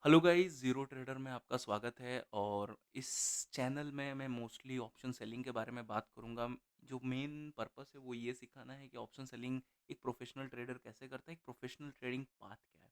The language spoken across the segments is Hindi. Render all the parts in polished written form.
हेलो गाइस, ज़ीरो ट्रेडर में आपका स्वागत है और इस चैनल में मैं मोस्टली ऑप्शन सेलिंग के बारे में बात करूंगा। जो मेन पर्पस है वो ये सिखाना है कि ऑप्शन सेलिंग एक प्रोफेशनल ट्रेडर कैसे करता है, एक प्रोफेशनल ट्रेडिंग पाथ क्या है।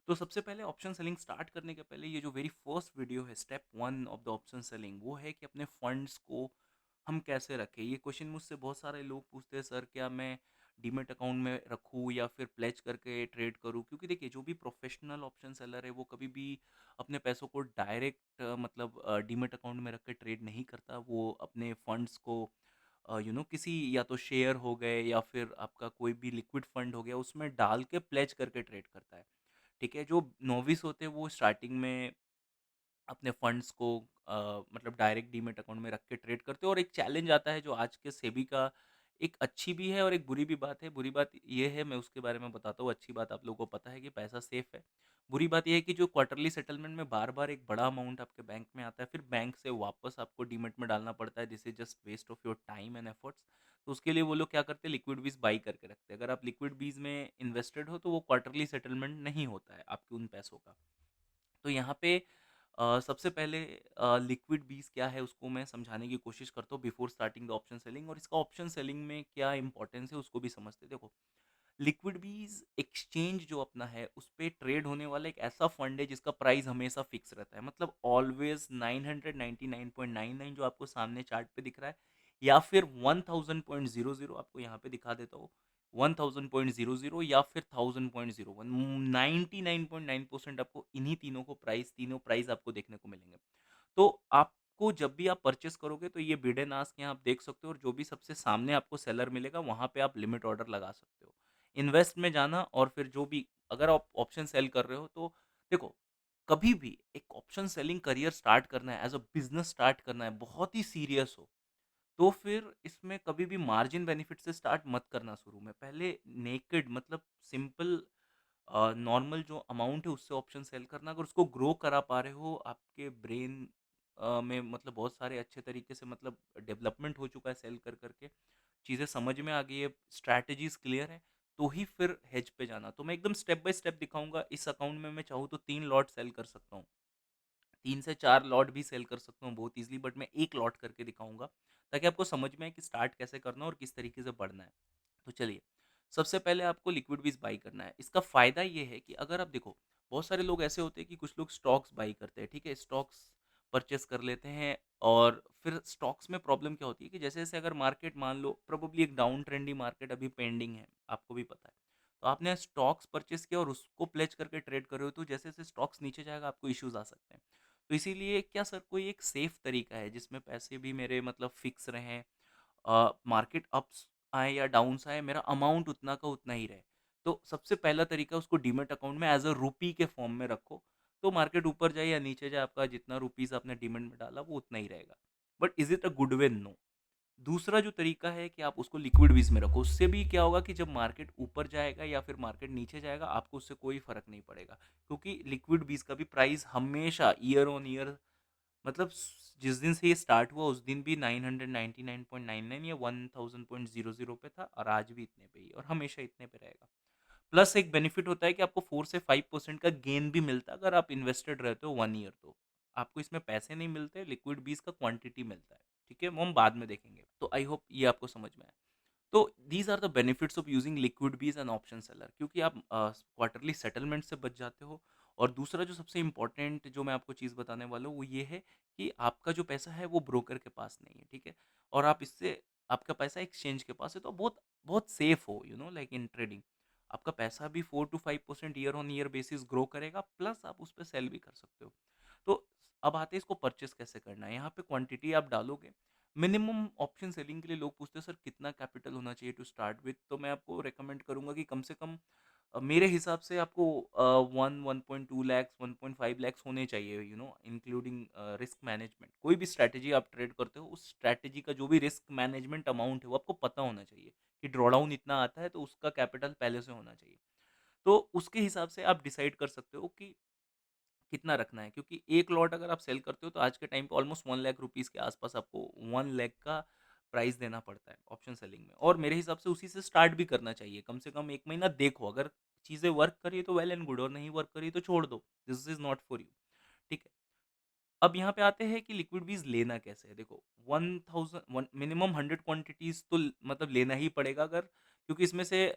तो सबसे पहले ऑप्शन सेलिंग स्टार्ट करने के पहले ये जो वेरी फर्स्ट वीडियो है, step one of the option selling, वो है कि अपने फंड्स को हम कैसे रखें। ये क्वेश्चन मुझसे बहुत सारे लोग पूछते हैं, सर क्या मैं डीमेट अकाउंट में रखूँ या फिर प्लेज करके ट्रेड करूँ? क्योंकि देखिए, जो भी प्रोफेशनल ऑप्शन सेलर है वो कभी भी अपने पैसों को डायरेक्ट मतलब डीमेट अकाउंट में रख के ट्रेड नहीं करता। वो अपने फंड्स को किसी या तो शेयर हो गए या फिर आपका कोई भी लिक्विड फंड हो गया, उसमें डाल के प्लेज करके ट्रेड करता है। ठीक है, जो नोविस होते हैं वो स्टार्टिंग में अपने फंड्स को मतलब डायरेक्ट डीमैट अकाउंट में रख के ट्रेड करते हो। और एक चैलेंज आता है जो आज के सेबी का, एक अच्छी भी है और एक बुरी भी बात है। बुरी बात ये है, मैं उसके बारे में बताता हूँ। अच्छी बात आप लोगों को पता है कि पैसा सेफ है। बुरी बात ये है कि जो क्वार्टरली सेटलमेंट में बार बार एक बड़ा अमाउंट आपके बैंक में आता है, फिर बैंक से वापस आपको डीमैट में डालना पड़ता है। This is just waste of your time and efforts. तो उसके लिए वो लोग क्या करते हैं, लिक्विड बीज बाई करके रखते हैं। अगर आप लिक्विड बीज में इन्वेस्टेड हो तो वो क्वार्टरली सेटलमेंट नहीं होता है आपके उन पैसों का। तो यहाँ पे सबसे पहले लिक्विड बीज क्या है उसको मैं समझाने की कोशिश करता हूँ before starting the option selling, और इसका ऑप्शन सेलिंग में क्या इंपॉर्टेंस है उसको भी समझते हैं। देखो, लिक्विड बीज एक्सचेंज जो अपना है उस पे ट्रेड होने वाला एक ऐसा फंड है जिसका प्राइस हमेशा फिक्स रहता है, मतलब ऑलवेज 999.99 जो आपको सामने चार्ट पे दिख रहा है, या फिर 1000.00 आपको यहाँ पे दिखा देता हूँ, 1000.00 या फिर 1000.01, 99.9% आपको इन्हीं तीनों प्राइस आपको देखने को मिलेंगे। तो आपको जब भी आप परचेस करोगे तो ये बिड एंड आस्क यहाँ आप देख सकते हो, और जो भी सबसे सामने आपको सेलर मिलेगा वहां पे आप लिमिट ऑर्डर लगा सकते हो। इन्वेस्ट में जाना, और फिर जो भी, अगर आप ऑप्शन सेल कर रहे हो तो देखो, कभी भी एक ऑप्शन सेलिंग करियर स्टार्ट करना है, एज अ बिजनेस स्टार्ट करना है, बहुत ही सीरियस हो, तो फिर इसमें कभी भी मार्जिन बेनिफिट से स्टार्ट मत करना। शुरू में पहले नेकेड मतलब सिंपल नॉर्मल जो अमाउंट है उससे ऑप्शन सेल करना। अगर उसको ग्रो करा पा रहे हो, आपके ब्रेन में मतलब बहुत सारे अच्छे तरीके से मतलब डेवलपमेंट हो चुका है सेल कर करके, चीज़ें समझ में आ गई है, स्ट्रैटेजीज क्लियर है, तो ही फिर हेज पे जाना। तो मैं एकदम स्टेप बाय स्टेप दिखाऊंगा। इस अकाउंट में मैं चाहूँ तो 3 लॉट सेल कर सकता हूँ, 3 से 4 लॉट भी सेल कर सकता हूँ बहुत ईजिली, बट मैं एक लॉट करके दिखाऊंगा ताकि आपको समझ में आए कि स्टार्ट कैसे करना है और किस तरीके से बढ़ना है। तो चलिए, सबसे पहले आपको लिक्विड बीज बाई करना है। इसका फ़ायदा ये है कि अगर आप देखो, बहुत सारे लोग ऐसे होते हैं कि कुछ लोग स्टॉक्स बाई करते हैं, ठीक है? स्टॉक्स परचेस कर लेते हैं, और फिर स्टॉक्स में प्रॉब्लम क्या होती है कि जैसे-जैसे अगर मार्केट, मान लो प्रोबेबली एक डाउन ट्रेंडी मार्केट अभी पेंडिंग है, आपको भी पता है। तो आपने स्टॉक्स परचेस किया और उसको प्लेज करके ट्रेड कर रहे हो, तो जैसे-जैसे स्टॉक्स नीचे जाएगा आपको इश्यूज़ आ सकते हैं। तो इसीलिए क्या सर कोई एक सेफ तरीका है जिसमें पैसे भी मेरे मतलब फिक्स रहें, मार्केट अप्स आए या डाउन्स आए, मेरा अमाउंट उतना का उतना ही रहे। तो सबसे पहला तरीका, उसको डीमैट अकाउंट में एज अ रूपी के फॉर्म में रखो। तो मार्केट ऊपर जाए या नीचे जाए, आपका जितना रुपीस आपने डीमैट में डाला वो उतना ही रहेगा। But is it a good way? No. दूसरा जो तरीका है कि आप उसको लिक्विड बीज में रखो। उससे भी क्या होगा कि जब मार्केट ऊपर जाएगा या फिर मार्केट नीचे जाएगा, आपको उससे कोई फर्क नहीं पड़ेगा, क्योंकि लिक्विड बीज का भी प्राइस हमेशा ईयर ऑन ईयर, मतलब जिस दिन से ये स्टार्ट हुआ उस दिन भी 999.99 या 1000.00 पे था, और आज भी इतने पे ही है, और हमेशा इतने पे रहेगा। प्लस एक बेनिफिट होता है कि आपको 4 से 5% का गेन भी मिलता है अगर आप इन्वेस्टेड रहते हो 1 ईयर। तो आपको इसमें पैसे नहीं मिलते, लिक्विड बीज का क्वांटिटी मिलता है। ठीक है, वो हम बाद में देखेंगे। तो आई होप ये आपको समझ में आए। तो these are the benefits of using liquid BeES and option seller, क्योंकि आप क्वार्टरली सेटलमेंट से बच जाते हो। और दूसरा जो सबसे इंपॉर्टेंट जो मैं आपको चीज़ बताने वाला हूँ वो ये है कि आपका जो पैसा है वो ब्रोकर के पास नहीं है, ठीक है? और आप इससे, आपका पैसा एक्सचेंज के पास है, तो बहुत बहुत सेफ हो, लाइक इन ट्रेडिंग। आपका पैसा भी 4 to 5% year on year basis grow करेगा, प्लस आप उस पर सेल भी कर सकते हो। तो अब आते हैं इसको परचेस कैसे करना है। यहाँ पे क्वांटिटी आप डालोगे। मिनिमम ऑप्शन सेलिंग के लिए लोग पूछते हैं, सर कितना कैपिटल होना चाहिए टू स्टार्ट विथ? तो मैं आपको रेकमेंड करूंगा कि कम से कम मेरे हिसाब से आपको 1.2 लैक्स, 1.5 लैक्स होने चाहिए, इंक्लूडिंग रिस्क मैनेजमेंट। कोई भी स्ट्रैटेजी आप ट्रेड करते हो, उस स्ट्रैटेजी का जो भी रिस्क मैनेजमेंट अमाउंट है वो आपको पता होना चाहिए कि ड्रॉडाउन इतना आता है तो उसका कैपिटल पहले से होना चाहिए। तो उसके हिसाब से आप डिसाइड कर सकते हो कि कितना रखना है, क्योंकि एक लॉट अगर आप सेल करते हो तो आज के टाइम पे ऑलमोस्ट 1 लाख रुपीज़ के आसपास आपको 1 लाख का प्राइस देना पड़ता है ऑप्शन सेलिंग में। और मेरे हिसाब से उसी से स्टार्ट भी करना चाहिए। कम से कम 1 महीना देखो, अगर चीज़ें वर्क कर रही है तो वेल एंड गुड, और नहीं वर्क कर रही तो छोड़ दो, this is not for you, ठीक है? अब यहाँ पे आते हैं कि लिक्विड बीज लेना कैसे है। देखो 1000 वन मिनिमम 100 क्वांटिटीज़ तो मतलब लेना ही पड़ेगा, अगर क्योंकि इसमें से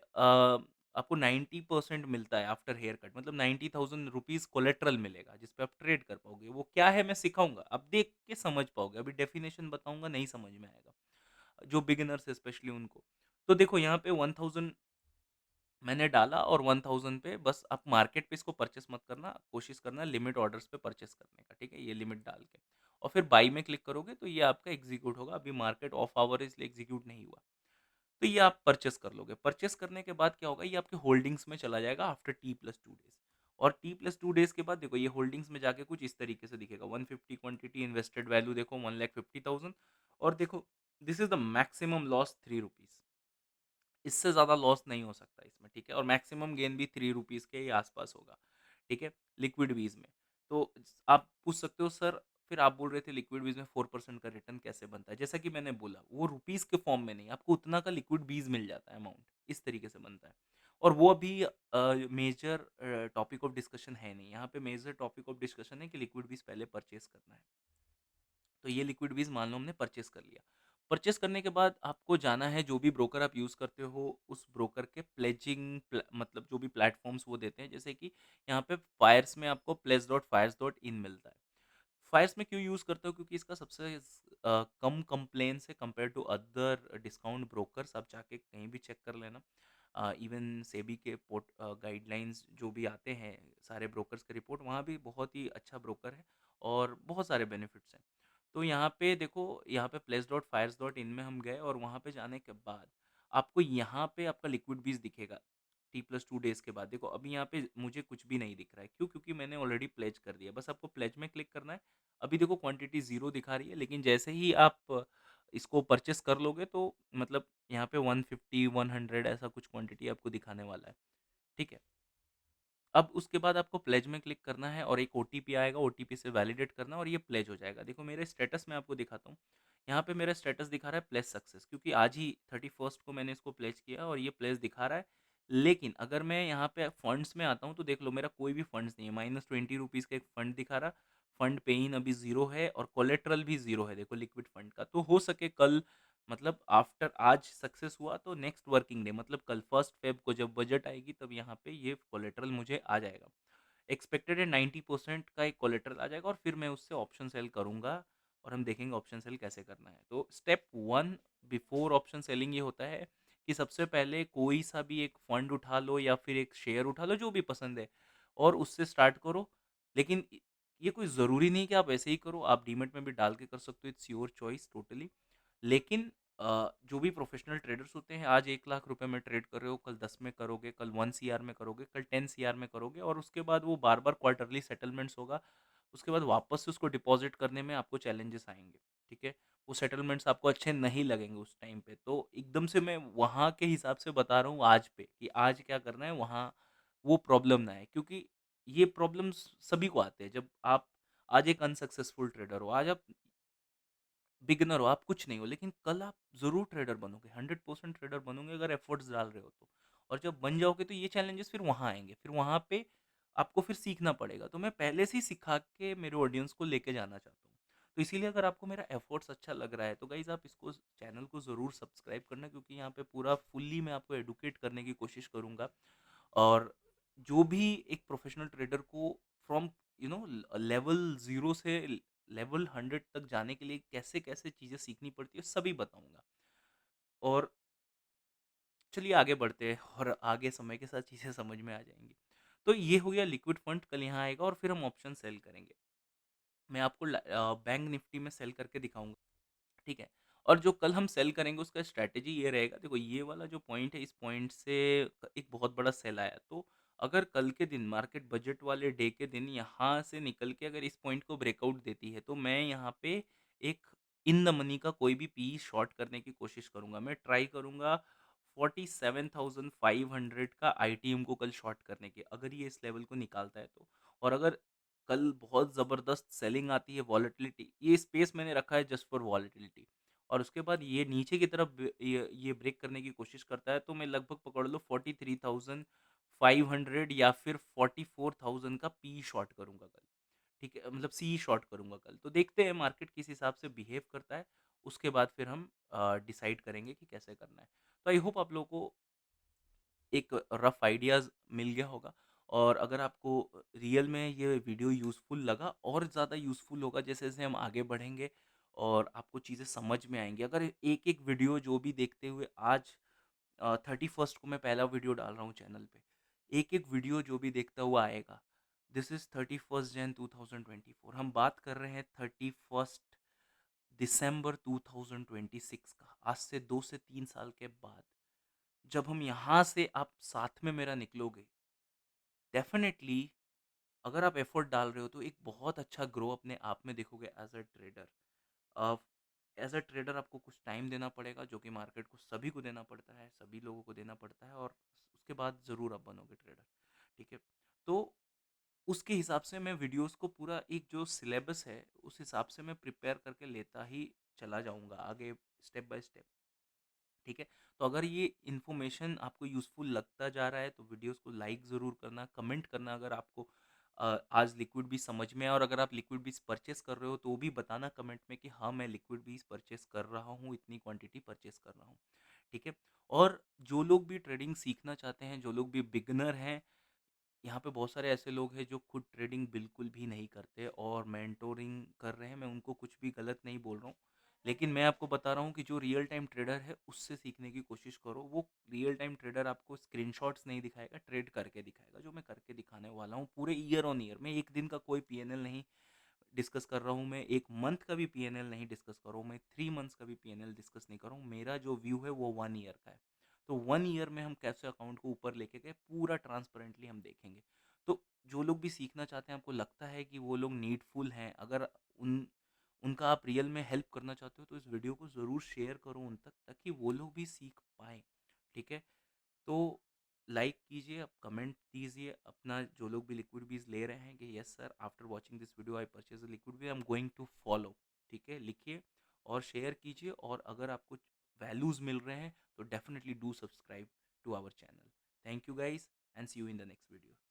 आपको 90% मिलता है आफ्टर हेयर कट, मतलब 90,000 रुपीज़ कोलेटरल मिलेगा जिस पे आप ट्रेड कर पाओगे। वो क्या है मैं सिखाऊँगा, आप देख के समझ पाओगे। अभी डेफिनेशन बताऊँगा नहीं समझ में आएगा, जो बिगिनर्स है स्पेशली उनको। तो देखो यहाँ पे 1000 मैंने डाला और 1000 पे बस आप मार्केट पे इसको परचेस मत करना, कोशिश करना लिमिट ऑर्डर्स पे परचेस करने का, ठीक है? ये लिमिट डाल के और फिर बाई में क्लिक करोगे तो ये आपका एग्ज़ीक्यूट होगा। अभी मार्केट ऑफ आवर है इसलिए एग्ज़ीक्यूट नहीं हुआ। तो ये आप परचेस कर लोगे। परचेस करने के बाद क्या होगा, ये आपके होल्डिंग्स में चला जाएगा आफ्टर T+2 डेज़, और T+2 डेज़ के बाद देखो ये होल्डिंग्स में जाके कुछ इस तरीके से दिखेगा। 150 क्वांटिटी इन्वेस्टेड वैल्यू देखो 1,50,000, और देखो this is the maximum loss ₹3, इससे ज़्यादा लॉस नहीं हो सकता इसमें, ठीक है? और मैक्सिमम गेन भी ₹3 के ही आसपास होगा, ठीक है? लिक्विड बीज में। तो आप पूछ सकते हो सर, फिर आप बोल रहे थे लिक्विड बीज में 4% का रिटर्न कैसे बनता है? जैसा कि मैंने बोला, वो रुपीज़ के फॉर्म में नहीं, आपको उतना का लिक्विड बीज मिल जाता है अमाउंट, इस तरीके से बनता है। और वो अभी मेजर टॉपिक ऑफ डिस्कशन है नहीं। यहाँ पे मेजर टॉपिक ऑफ डिस्कशन है कि लिक्विड बीज पहले परचेज़ करना है। तो ये लिक्विड बीज मान लो हमने परचेस कर लिया। परचेस करने के बाद आपको जाना है, जो भी ब्रोकर आप यूज़ करते हो उस ब्रोकर के मतलब जो भी प्लेटफॉर्म्स वो देते हैं, जैसे कि यहाँ पे फायर्स में आपको pledge.fires.in मिलता है। फायर्स में क्यों यूज़ करते हो, क्योंकि इसका सबसे कम कंप्लेंट्स है compare to other discount brokers. आप जाके कहीं भी चेक कर लेना। इवन सेबी के गाइडलाइंस जो भी आते हैं सारे ब्रोकर्स के रिपोर्ट, वहाँ भी बहुत ही अच्छा ब्रोकर है और बहुत सारे बेनिफिट्स हैं। तो यहाँ पे देखो, यहाँ पे pledge.fires.in में हम गए और वहाँ पे जाने के बाद आपको यहाँ पे आपका लिक्विड बीज दिखेगा T+2 डेज़ के बाद। देखो अभी यहाँ पे मुझे कुछ भी नहीं दिख रहा है, क्यों? क्योंकि मैंने ऑलरेडी प्लेज कर दिया। बस आपको प्लेज में क्लिक करना है। अभी देखो क्वांटिटी 0 दिखा रही है, लेकिन जैसे ही आप इसको परचेस कर लोगे तो मतलब यहाँ पे 150 100 ऐसा कुछ क्वांटिटी आपको दिखाने वाला है, ठीक है? अब उसके बाद आपको प्लेज में क्लिक करना है और एक ओटीपी आएगा, ओटीपी से वैलिडेट करना और ये प्लेज हो जाएगा। देखो मेरे स्टेटस में आपको दिखाता हूँ। यहाँ पे मेरा स्टेटस दिखा रहा है प्लेज सक्सेस, क्योंकि आज ही 31st को मैंने इसको प्लेज किया और ये प्लेज दिखा रहा है। लेकिन अगर मैं यहाँ पे फंड्स में आता हूँ तो देख लो मेरा कोई भी फंड्स नहीं है। -20 रुपीज़ का एक फंड दिखा रहा, फंड पे इन अभी ज़ीरो है और कोलेट्रल भी ज़ीरो है देखो लिक्विड फंड का। तो हो सके कल, मतलब आफ्टर आज सक्सेस हुआ तो नेक्स्ट वर्किंग डे मतलब कल 1 फ़ेब को जब बजट आएगी तब यहाँ पे ये कोलेटरल मुझे आ जाएगा। एक्सपेक्टेड है 90% का एक कोलेटरल आ जाएगा और फिर मैं उससे ऑप्शन सेल करूँगा और हम देखेंगे ऑप्शन सेल कैसे करना है। तो स्टेप 1 बिफोर ऑप्शन सेलिंग ये होता है कि सबसे पहले कोई सा भी एक फंड उठा लो या फिर एक शेयर उठा लो जो भी पसंद है और उससे स्टार्ट करो। लेकिन ये कोई ज़रूरी नहीं कि आप ऐसे ही करो, आप डीमैट में भी डाल के कर सकते हो, इट्स योर चॉइस टोटली। लेकिन जो भी प्रोफेशनल ट्रेडर्स होते हैं, आज 1 लाख रुपए में ट्रेड कर रहे हो, कल 10 में करोगे, कल 1 CR में करोगे, कल 10 CR में करोगे और उसके बाद वो बार बार क्वार्टरली सेटलमेंट्स होगा। उसके बाद वापस से उसको डिपॉजिट करने में आपको चैलेंजेस आएंगे, ठीक है? वो सेटलमेंट्स आपको अच्छे नहीं लगेंगे उस टाइम पे, तो एकदम से मैं वहाँ के हिसाब से बता रहा हूँ आज पे कि आज क्या करना है, वहाँ वो प्रॉब्लम ना है, क्योंकि ये प्रॉब्लम्स सभी को आते हैं। जब आप आज एक अनसक्सेसफुल ट्रेडर हो, आज आप बिगिनर हो, आप कुछ नहीं हो, लेकिन कल आप ज़रूर ट्रेडर बनोगे, 100% ट्रेडर बनोगे अगर एफर्ट्स डाल रहे हो तो। और जब बन जाओगे तो ये चैलेंजेस फिर वहाँ आएँगे, फिर वहाँ पे आपको फिर सीखना पड़ेगा। तो मैं पहले से ही सिखा के मेरे ऑडियंस को लेके जाना चाहता हूँ। तो इसीलिए अगर आपको मेरा एफर्ट्स अच्छा लग रहा है तो गाइज़ आप इसको चैनल को ज़रूर सब्सक्राइब करना, क्योंकि यहाँ पे पूरा फुल्ली मैं आपको एडुकेट करने की कोशिश करूँगा। और जो भी एक प्रोफेशनल ट्रेडर को फ्रॉम लेवल 0 से लेवल 100 तक जाने के लिए कैसे-कैसे चीज़ें सीखनी पड़ती है, सभी बताऊँगा। और चलिए आगे बढ़ते हैं और आगे समय के साथ चीज़ें समझ में आ जाएँगी। तो ये हो गया लिक्विड फंड, कल यहाँ आएगा और फिर हम ऑप्शन सेल करेंगे। मैं आपको बैंक निफ्टी में सेल करके दिखाऊँगा। ठीक है? और जो कल हम सेल करेंगे उसका स्ट्रैटेजी ये रहेगा, देखो ये वाला जो पॉइंट है इस पॉइंट से एक बहुत बड़ा सेल आया, तो अगर कल के दिन मार्केट बजट वाले डे के दिन यहाँ से निकल के अगर इस पॉइंट को ब्रेकआउट देती है तो मैं यहाँ पे एक इन द मनी का कोई भी पी शॉर्ट करने की कोशिश करूँगा। मैं ट्राई करूँगा 47,500 का आईटीएम को कल शॉर्ट करने की, अगर ये इस लेवल को निकालता है तो। और अगर कल बहुत ज़बरदस्त सेलिंग आती है, वॉलेटिलिटी, ये स्पेस मैंने रखा है जस्ट फॉर वॉलेटिलिटी, और उसके बाद ये नीचे की तरफ ये ब्रेक करने की कोशिश करता है तो मैं लगभग पकड़ लो 500 या फिर 44,000 का पी शॉट करूँगा कल, ठीक है? मतलब सी शॉट करूँगा कल। तो देखते हैं मार्केट किस हिसाब से बिहेव करता है, उसके बाद फिर हम डिसाइड करेंगे कि कैसे करना है। तो आई होप आप लोगों को एक रफ़ आइडियाज़ मिल गया होगा, और अगर आपको रियल में ये वीडियो यूज़फुल लगा, और ज़्यादा यूज़फुल होगा जैसे-जैसे हम आगे बढ़ेंगे और आपको चीज़ें समझ में आएँगी। अगर एक-एक वीडियो जो भी देखते हुए आज 31st को मैं पहला वीडियो डाल रहा हूँ चैनल पे। एक-एक वीडियो जो भी देखता हुआ आएगा, दिस इज़ 31st जैन 2024, हम बात कर रहे हैं 31st दिसंबर 2026 का, आज से 2 से 3 साल के बाद। जब हम यहाँ से आप साथ में मेरा निकलोगे, डेफ़िनेटली अगर आप एफ़र्ट डाल रहे हो तो एक बहुत अच्छा ग्रो अपने आप में देखोगे as a trader. A, as a trader आपको कुछ टाइम देना पड़ेगा, जो कि मार्केट को सभी को देना पड़ता है, सभी लोगों को देना पड़ता है, और उसके बाद ज़रूर आप बनोगे ट्रेडर, ठीक है? तो उसके हिसाब से मैं वीडियोज़ को पूरा एक जो सिलेबस है, उस हिसाब से मैं प्रिपेयर करके लेता ही चला जाऊँगा आगे, स्टेप बाय स्टेप। ठीक है? तो अगर ये इन्फॉर्मेशन आपको यूज़फुल लगता जा रहा है तो वीडियोज़ को लाइक ज़रूर करना, कमेंट करना अगर आपको आज लिक्विड बीज समझ में आया, और अगर आप लिक्विड बीज परचेज़ कर रहे हो तो भी बताना कमेंट में कि हाँ, मैं लिक्विड बीज परचेज़ कर रहा हूँ, इतनी क्वांटिटी परचेज़ कर रहा हूँ। ठीक है? और जो लोग भी ट्रेडिंग सीखना चाहते हैं, जो लोग भी बिगिनर हैं, यहाँ पे बहुत सारे ऐसे लोग हैं जो खुद ट्रेडिंग बिल्कुल भी नहीं करते और मेंटोरिंग कर रहे हैं, मैं उनको कुछ भी गलत नहीं बोल रहा हूँ। लेकिन मैं आपको बता रहा हूँ कि जो रियल टाइम ट्रेडर है, उससे सीखने की कोशिश करो। वो रियल टाइम ट्रेडर आपको स्क्रीनशॉट्स नहीं दिखाएगा, ट्रेड करके दिखाएगा, जो मैं करके दिखाने वाला हूँ पूरे ईयर ऑन ईयर। मैं एक दिन का कोई पीएनएल नहीं डिस्कस कर रहा हूँ, मैं 1 मंथ का भी पीएनएल नहीं डिस्कस कर रहा हूँ, मैं 3 मंथ्स का भी पीएनएल डिस्कस नहीं कर रहा हूँ। मेरा जो व्यू है वो 1 ईयर का है। तो 1 ईयर में हम कैसे अकाउंट को ऊपर लेके गए, पूरा ट्रांसपेरेंटली हम देखेंगे। तो जो लोग भी सीखना चाहते हैं, आपको लगता है कि वो लोग नीडफुल हैं, अगर उन उनका आप रियल में हेल्प करना चाहते हो, तो इस वीडियो को ज़रूर शेयर करो उन तक, ताकि वो लोग भी सीख पाएँ, ठीक है? तो लाइक कीजिए, आप कमेंट दीजिए अपना, जो लोग भी लिक्विड बीज ले रहे हैं, कि yes sir, after watching this video I purchase liquid बीज, I am going to follow, ठीक है? लिखिए और शेयर कीजिए, और अगर आपको वैल्यूज़ मिल रहे हैं तो definitely do subscribe to our channel. Thank you guys, and see you in the next video.